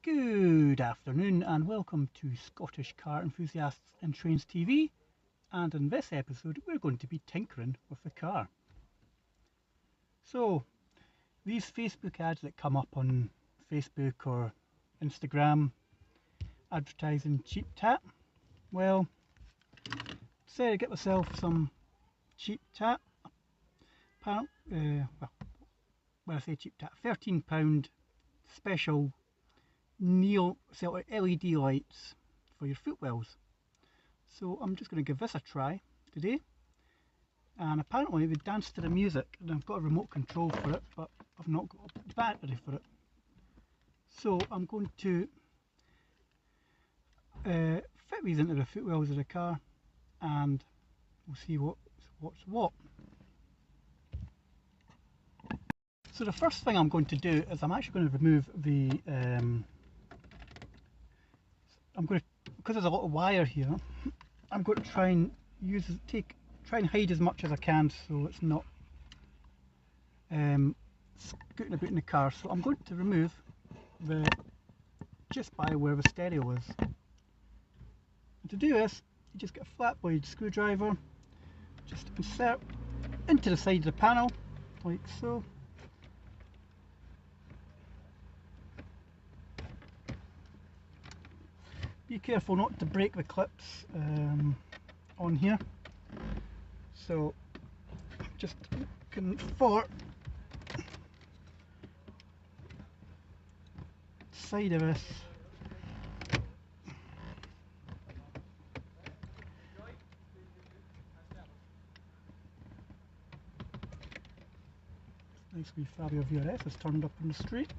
Good afternoon and welcome to Scottish Car Enthusiasts and Trains TV, and in this episode we're going to be tinkering with the car. So these Facebook ads that come up on Facebook or Instagram advertising cheap tat, well, decided to get myself some cheap tat. When I say cheap tat, £13 special neon LED lights for your footwells. So I'm just going to give this a try today, and apparently they dance to the music, and I've got a remote control for it, but I've not got a battery for it. So I'm going to fit these into the footwells of the car, and we'll see what's what. So the first thing I'm going to do is I'm actually going to remove the because there's a lot of wire here, I'm going to try and try and hide as much as I can so it's not scooting about in the car. So I'm going to remove just by where the stereo is. And to do this, you just get a flat blade screwdriver, just insert into the side of the panel like so. Be careful not to break the clips on here. So just looking for side of this. Nice wee Fabio VRS is turned up in the street,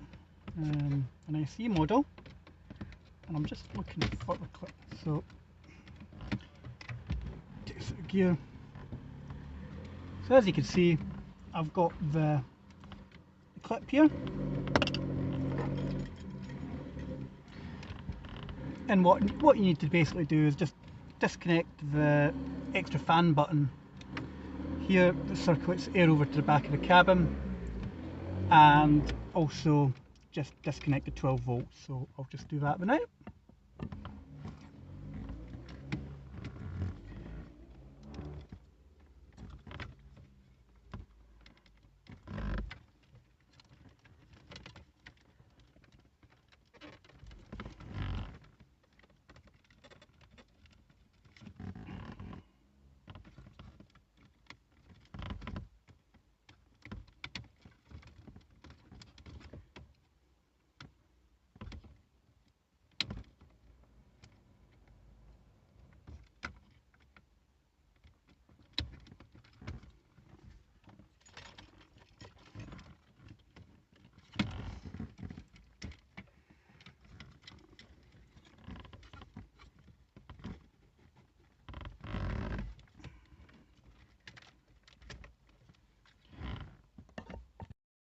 an IC model. And I'm just looking for the clip, so take this out of gear. So as you can see, I've got the clip here, and what you need to basically do is just disconnect the extra fan button here that circulates air over to the back of the cabin, and also just disconnect the 12 volts. So I'll just do that now.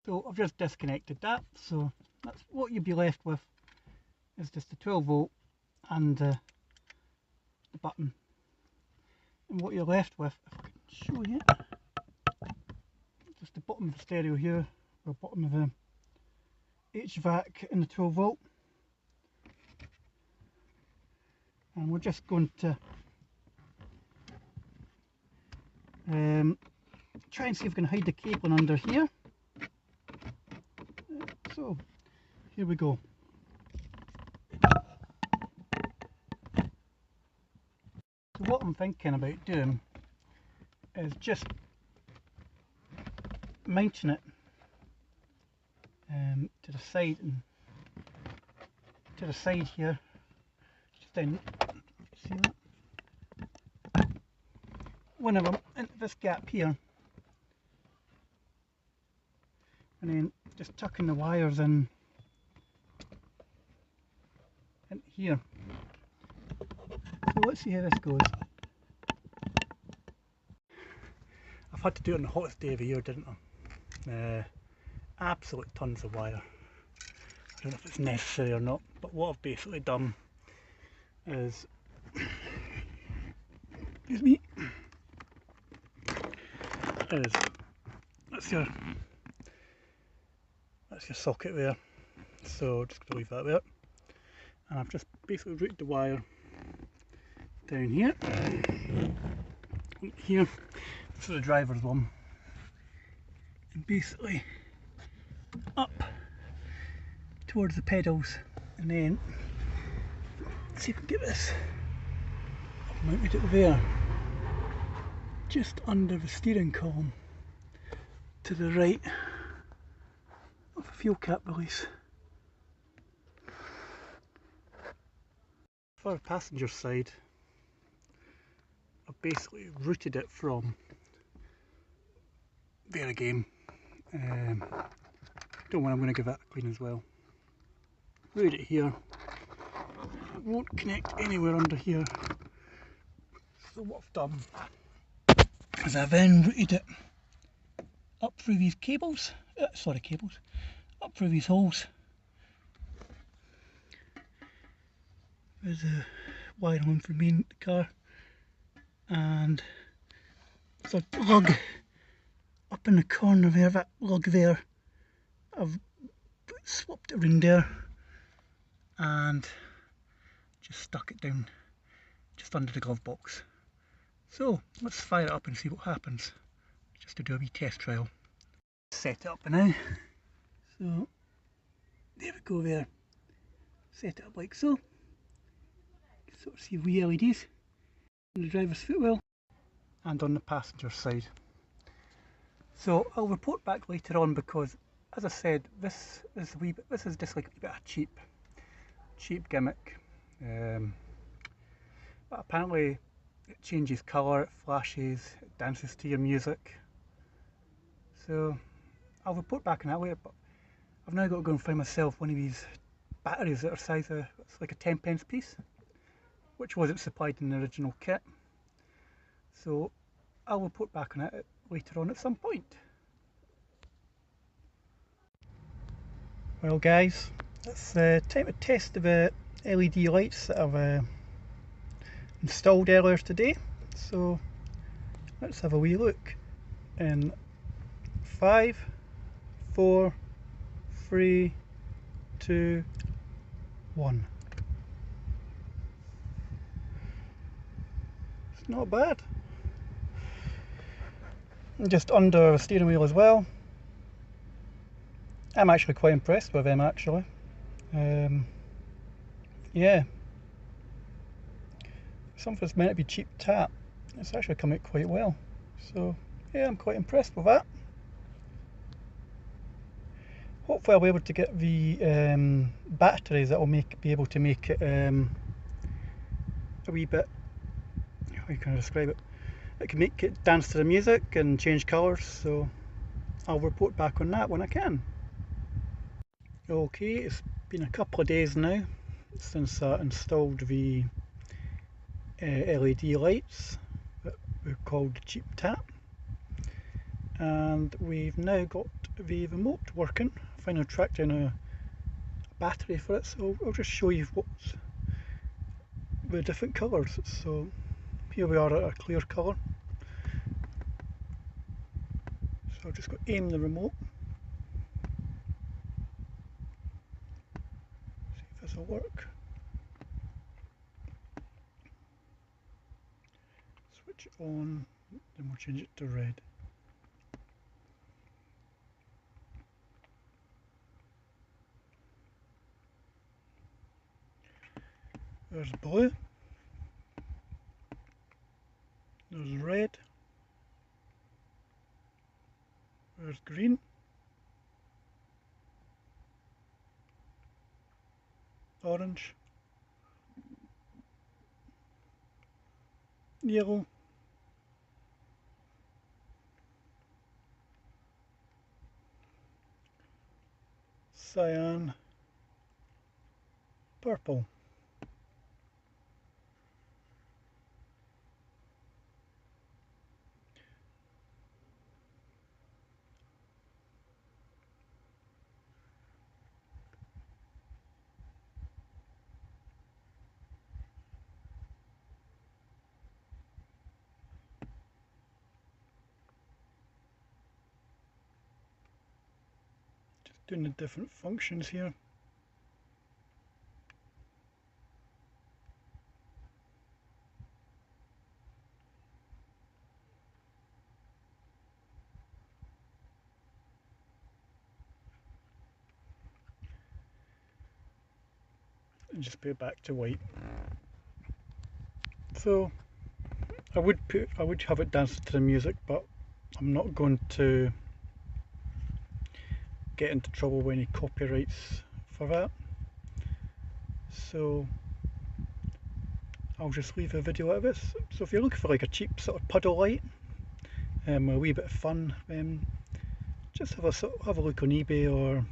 So I've just disconnected that, so that's what you'll be left with, is just the 12 volt and the button. And what you're left with, if I can show you, just the bottom of the stereo here, or bottom of the HVAC and the 12 volt. And we're just going to try and see if we can hide the cabling under here. So here we go. So what I'm thinking about doing is just mounting it to the side and to the side here, just down. See that? Whenever into this gap here, and then just tucking the wires in here. So let's see how this goes. I've had to do it on the hottest day of the year, didn't I? Absolute tons of wire. I don't know if it's necessary or not, but what I've basically done is, excuse me, is that's your socket there. So just going to leave that there. and I've just basically routed the wire down here. Here, this is the driver's one, and basically up towards the pedals, and then let's see if we can get this. I've mounted it there, just under the steering column, to the right of the fuel cap release. For the passenger side, I've basically routed it from there again. Don't worry, I'm going to give that a clean as well. Route it here. It won't connect anywhere under here. So what I've done is I've then routed it up through these cables, up through these holes. There's a wire home for me in the car, and there's a lug up in the corner there, that lug there. I've swapped it around there and just stuck it down just under the glove box. So let's fire it up and see what happens, just to do a wee test trial. Set it up now. So there we go there. Set it up like so. You can sort of see wee LEDs on the driver's footwell and on the passenger side. So I'll report back later on, because as I said, this is just like a bit of a cheap gimmick. But apparently it changes colour, it flashes, it dances to your music. So I'll report back on that later, but I've now got to go and find myself one of these batteries that are size of, it's like a 10p piece, which wasn't supplied in the original kit. So I'll report back on it later on at some point. Well guys, it's time to test the LED lights that I've installed earlier today. So let's have a wee look in 5, 4, 3, 2, 1. It's not bad. Just under the steering wheel as well. I'm actually quite impressed with them actually. Yeah, something that's meant to be cheap tap, it's actually come out quite well. So yeah, I'm quite impressed with that. Hopefully I'll be able to get the batteries that will be able to make it a wee bit, how can I describe it? It can make it dance to the music and change colours, so I'll report back on that when I can. Okay, it's been a couple of days now since I installed the LED lights that were called cheap tap, and we've now got the remote working. Finally tracked down a battery for it, so I'll just show you what's the different colours. So here we are at a clear colour. So I've just got to aim the remote. See if this will work. Switch it on, then we'll change it to red. There's blue, there's red, there's green, orange, yellow, cyan, purple. Just doing the different functions here. and just put it back to white. So I would have it dance to the music, but I'm not going to get into trouble with any copyrights for that. So I'll just leave a video out of this. So if you're looking for like a cheap sort of puddle light, a wee bit of fun, just have a look on eBay or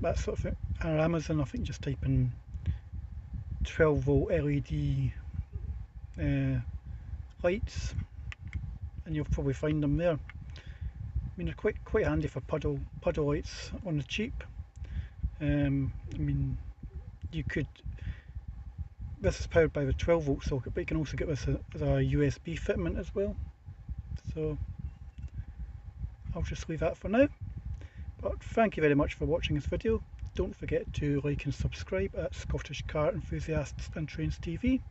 that sort of thing, or Amazon. I think just type in 12-volt LED lights, and you'll probably find them there. I mean, they're quite handy for puddle lights on the cheap. I mean, you could. This is powered by the 12-volt socket, but you can also get this as a USB fitment as well. So I'll just leave that for now. But thank you very much for watching this video. Don't forget to like and subscribe at Scottish Car Enthusiasts and Trains TV,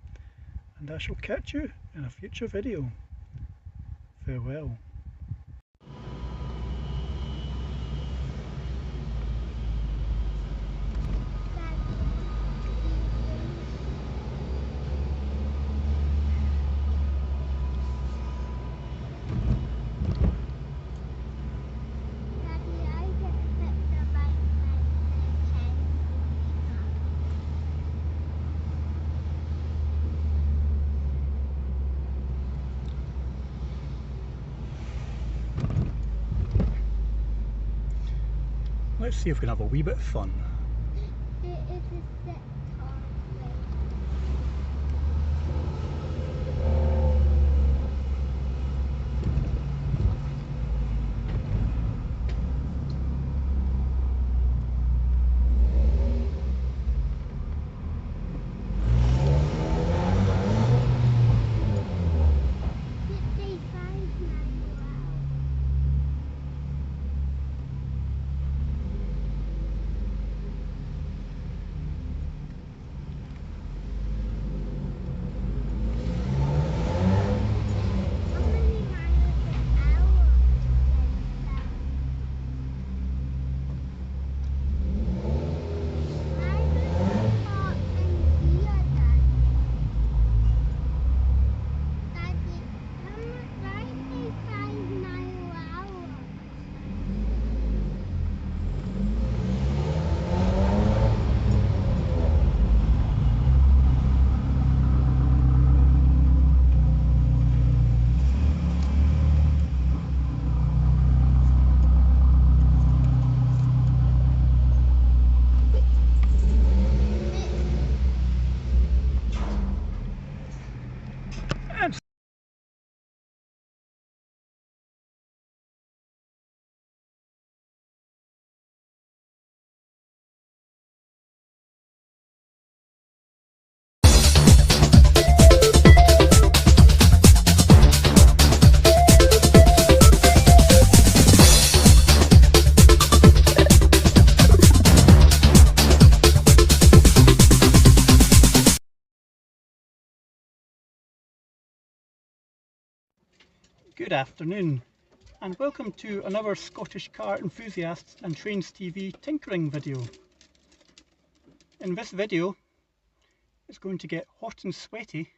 and I shall catch you in a future video. Farewell. Let's see if we can have a wee bit of fun. It is a set time. Good afternoon, and welcome to another Scottish Car Enthusiasts and Trains TV tinkering video. In this video, it's going to get hot and sweaty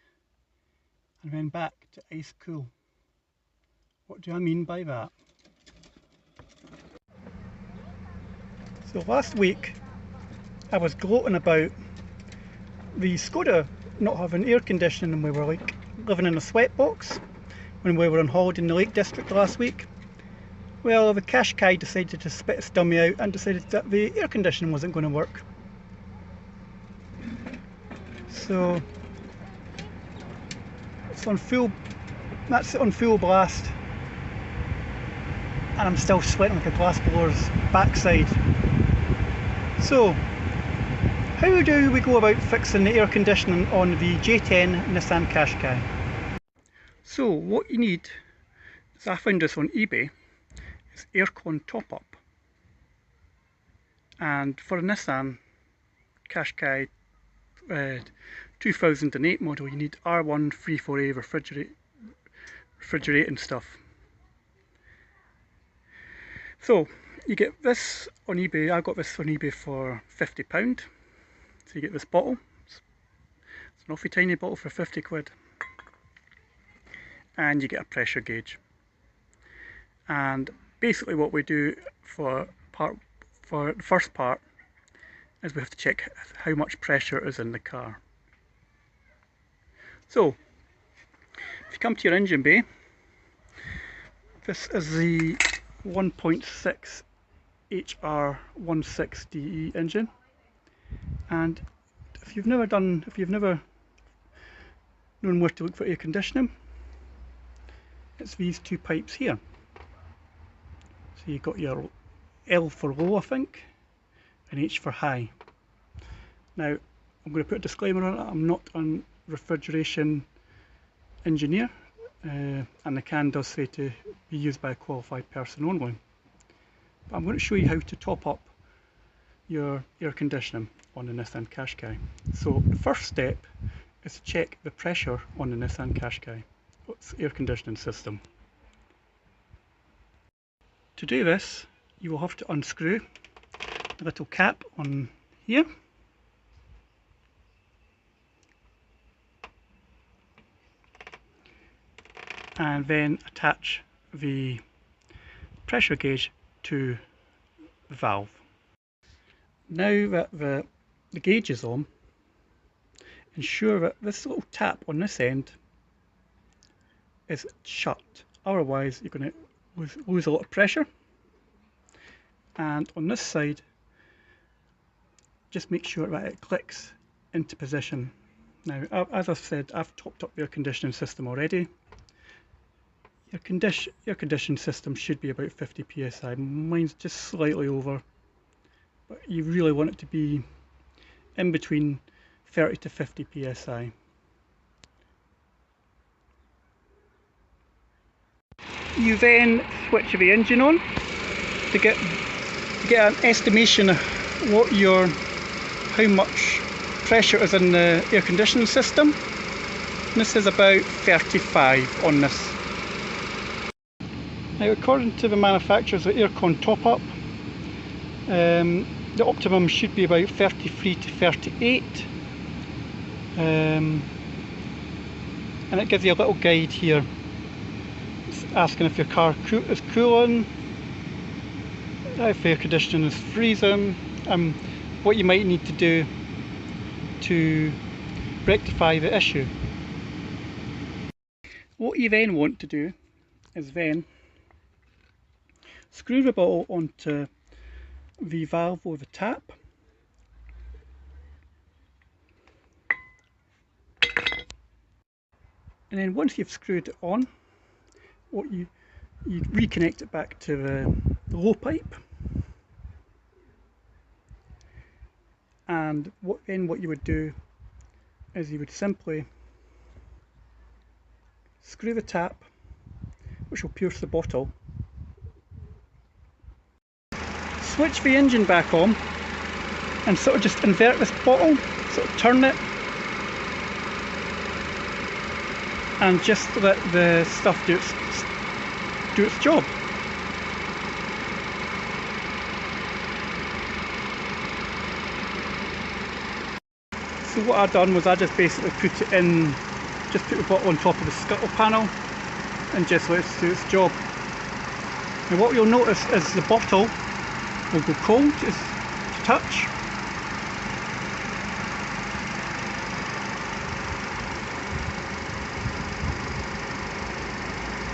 and then back to ice cool. What do I mean by that? So last week I was gloating about the Skoda not having air conditioning, and we were like living in a sweatbox when we were on holiday in the Lake District last week. Well, the Qashqai decided to spit its dummy out and decided that the air conditioning wasn't going to work. So it's on full, that's it on full blast, and I'm still sweating like a glassblower's backside. So how do we go about fixing the air conditioning on the J10 Nissan Qashqai? So what you need is, I found this on eBay, is aircon top up. And for a Nissan Qashqai 2008 model, you need R134A refrigerating stuff. So you get this on eBay. I got this on eBay for £50. So you get this bottle. It's an awfully tiny bottle for 50 quid. And you get a pressure gauge. And basically what we do for the first part is we have to check how much pressure is in the car. So if you come to your engine bay, this is the 1.6 HR16DE engine, and if you've never known where to look for air conditioning, it's these two pipes here. So you've got your L for low, I think, and H for high. Now I'm going to put a disclaimer on it. I'm not a refrigeration engineer, and the can does say to be used by a qualified person only. But I'm going to show you how to top up your air conditioning on the Nissan Qashqai. So the first step is to check the pressure on the Nissan Qashqai, its air conditioning system. To do this, you will have to unscrew the little cap on here, and then attach the pressure gauge to the valve. Now that the gauge is on, ensure that this little tap on this end is shut, otherwise you're going to lose a lot of pressure. And on this side, just make sure that it clicks into position. Now, as I've said, I've topped up the air conditioning system already. Your air conditioning system should be about 50 psi. Mine's just slightly over, but you really want it to be in between 30 to 50 psi. You then switch the engine on to get an estimation of how much pressure is in the air conditioning system. And this is about 35 on this. Now, according to the manufacturer's aircon top-up, the optimum should be about 33 to 38, and it gives you a little guide here. It's asking if your car is cooling, if the air conditioning is freezing, what you might need to do to rectify the issue. What you then want to do is then screw the bottle onto the valve or the tap, and then once you've screwed it on, you reconnect it back to the low pipe, and what you would do is you would simply screw the tap, which will pierce the bottle, switch the engine back on, and sort of just invert this bottle, sort of turn it, and just let the stuff do its job. So what I done was I just basically put the bottle on top of the scuttle panel and just let it do its job. Now what you'll notice is the bottle will go cold to touch.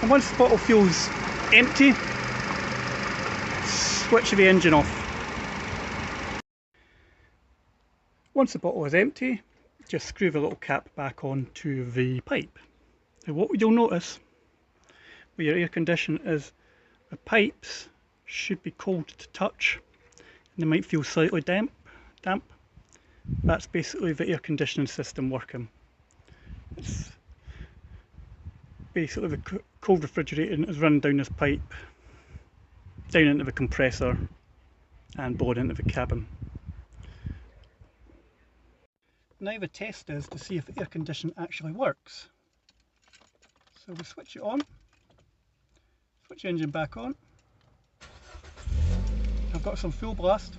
And once the bottle feels empty, switch the engine off. Once the bottle is empty, just screw the little cap back onto the pipe. Now what you'll notice with your air conditioner is the pipes should be cold to touch, and they might feel slightly damp. That's basically the air conditioning system working. It's basically the cold refrigerating is running down this pipe, down into the compressor and blowing into the cabin. Now the test is to see if the air conditioning actually works. So we switch it on, switch the engine back on, I've got some full blast.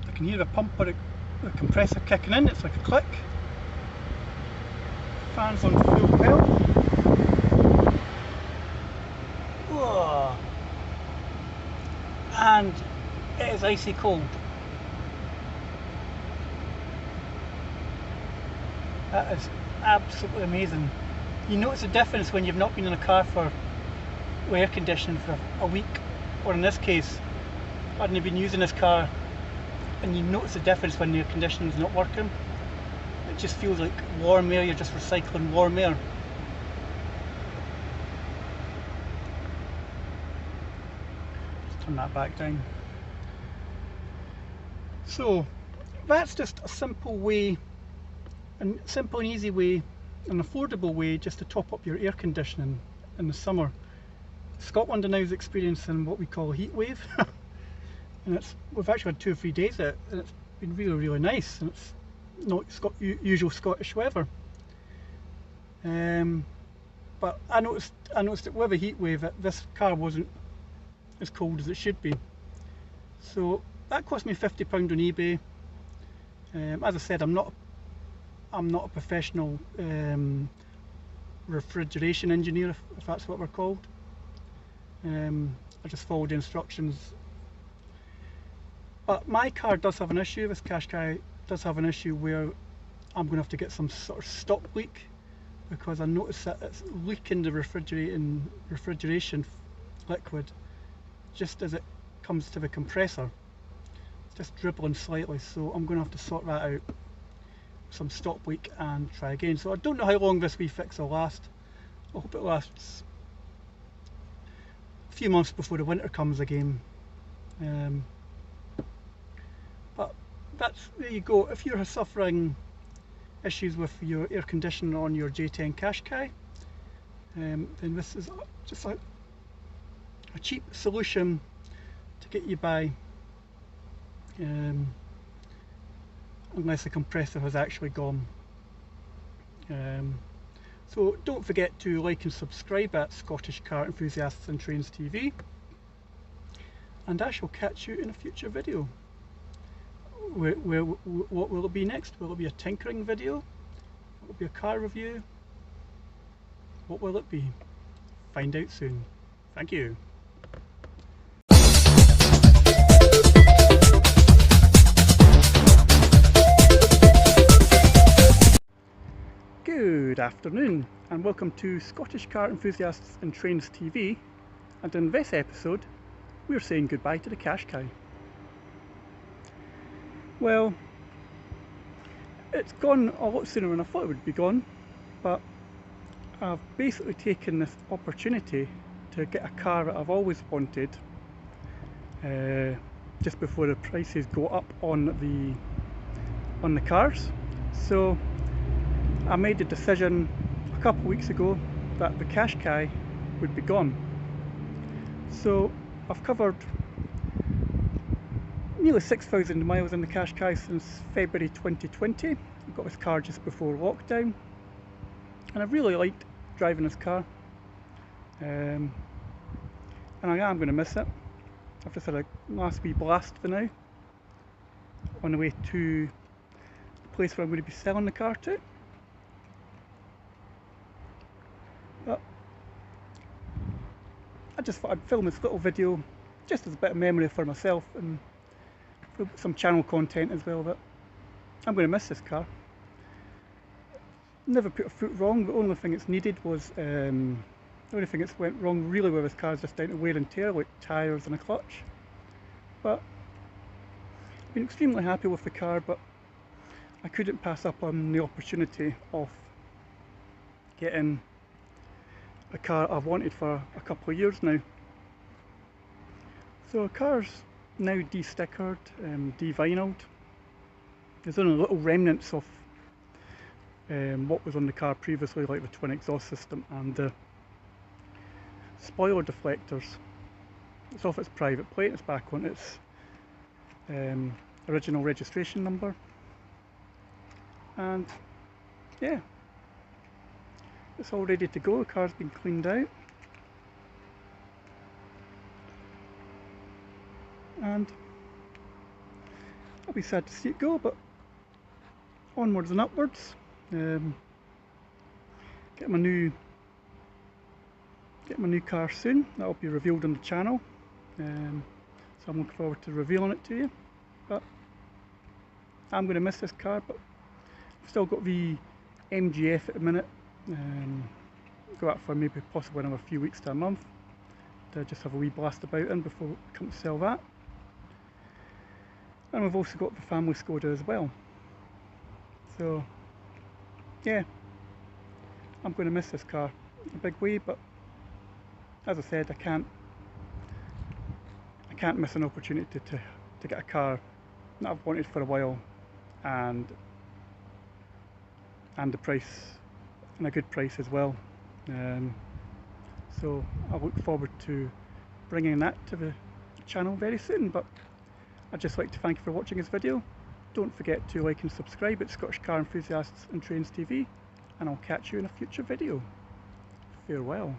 I can hear the pump or the compressor kicking in, it's like a click. Fans on full belt. Whoa. And it is icy cold. That is absolutely amazing. You notice the difference when you've not been in a car with air conditioning for a week, or in this case, I hadn't been using this car, and you notice the difference when the air conditioning is not working. It just feels like warm air, you're just recycling warm air. Just turn that back down. So that's just a simple way, and simple and easy way, an affordable way just to top up your air conditioning in the summer. Scotland now is experiencing what we call a heat wave, and we've actually had 2 or 3 days of it, and it's been really nice, and it's not usual Scottish weather. But I noticed that with a heat wave that this car wasn't as cold as it should be. So that cost me £50 on eBay. As I said, I'm not a professional refrigeration engineer, if that's what we're called. I just followed the instructions. But my car does have an issue, this Qashqai does have an issue where I'm going to have to get some sort of stop leak, because I noticed that it's leaking the refrigeration liquid just as it comes to the compressor. It's just dribbling slightly, so I'm going to have to sort that out. Some stop leak and try again. So I don't know how long this wee fix will last. I hope it lasts a few months before the winter comes again. But there you go. If you're suffering issues with your air conditioning on your J10 Qashqai, then this is just a cheap solution to get you by, unless the compressor has actually gone. So don't forget to like and subscribe at Scottish Car Enthusiasts and Trains TV, and I shall catch you in a future video. What will it be next? Will it be a tinkering video? Will it be a car review? What will it be? Find out soon. Thank you. Good afternoon, and welcome to Scottish Car Enthusiasts and Trains TV, and in this episode we're saying goodbye to the Qashqai. Well, it's gone a lot sooner than I thought it would be gone, but I've basically taken this opportunity to get a car that I've always wanted, just before the prices go up on the cars. So I made the decision a couple of weeks ago that the Qashqai would be gone. So I've covered nearly 6,000 miles in the Qashqai since February 2020. I got this car just before lockdown, and I've really liked driving this car, and I am going to miss it. I've just had a last wee blast for now on the way to the place where I'm going to be selling the car to. But I just thought I'd film this little video just as a bit of memory for myself, and some channel content as well. But I'm going to miss this car. Never put a foot wrong. The only thing it's needed was the only thing that's went wrong really with this car is just down to wear and tear, like tyres and a clutch. But I've been extremely happy with the car, but I couldn't pass up on the opportunity of getting a car I've wanted for a couple of years now. So the car's now de-stickered, de-vinyled. There's only little remnants of what was on the car previously, like the twin exhaust system and the spoiler deflectors. It's off its private plate, it's back on its original registration number, and yeah, it's all ready to go. The car's been cleaned out. and I'll be sad to see it go, but onwards and upwards. Get my new car soon. That'll be revealed on the channel, so I'm looking forward to revealing it to you. But I'm going to miss this car, but I've still got the MGF at the minute. Go out for maybe possibly another few weeks to a month to just have a wee blast about in before we come to sell that. And we've also got the family Skoda as well. So yeah, I'm going to miss this car in a big way, but as I said, I can't miss an opportunity to get a car that I've wanted for a while, and the price, and a good price as well. So I look forward to bringing that to the channel very soon. But I'd just like to thank you for watching this video. Don't forget to like and subscribe at Scottish Car Enthusiasts and Trains TV, and I'll catch you in a future video. Farewell.